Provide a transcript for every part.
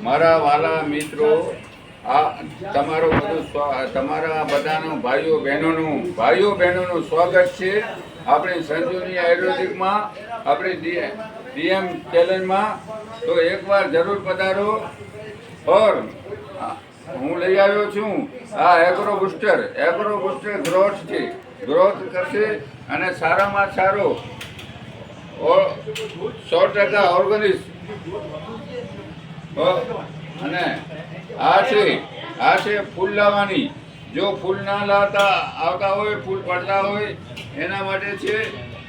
મારા વાલા મિત્રો, આ તમારા બધાનું ભાઈઓ બહેનોનું સ્વાગત છે આપણી સંજીવની આયુર્વેદિકમાં, આપણી ડીએમ ચેલેન્જમાં. તો એકવાર જરૂર પધારો. ઓર હું લઈ આવ્યો છું આ એગ્રો બુસ્ટર ગ્રોથ છે. ગ્રોથ કરશે અને સારામાં સારો 100% ઓર્ગેનિક. અને આ છે ફૂલ લાવવાની. જો ફૂલ ના આવતા હોય, ફૂલ પડતા હોય એના માટે છે.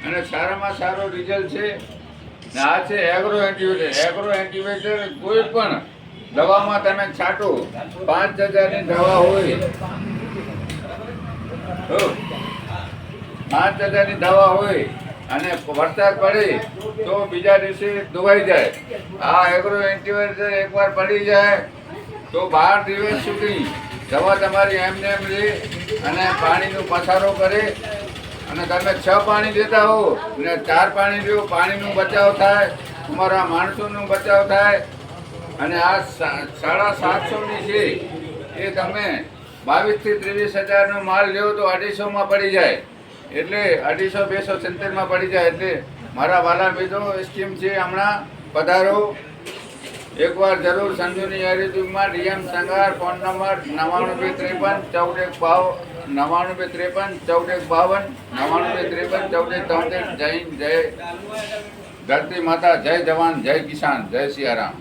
અને સારામાં સારો રિઝલ્ટ છે. ને આ છે એગ્રો એન્ટીવેટર. કોઈ પણ દવામાં તમે છાંટો, 5000ની દવા હોય, 5000ની દવા હોય અને વરસાદ પડે તો બીજા દિવસે ધોવાઈ જાય. આ એગ્રો એન્ટીવેટર એકવાર પડી જાય તો 12 દિવસ સુધી દવા તમારી એમને એમ રહે અને પાણીનો પસારો કરે. અને તમે 6 પાણી દેતા હો ને 4 પાણી દો, પાણીનો બચાવ થાય, તમારા માણસોનો બચાવ થાય. અને આ 750ની છે એ તમે 22 થી 23 હજારનો માલ લ્યો તો 250માં પડી જાય. એટલે 250-270માં પડી જાય. એટલે મારા વાલા મિત્રો, સ્કીમ છે, હમણાં પધારો એકવાર જરૂર. સંજીવની આયુર્વેદિકમાં ડીએમ સંગાર. ફોન નંબર 992354 992354 992354 જય હિન્દ, જય ધરતી માતા, જય જવાન, જય કિસાન, જય સિયારામ.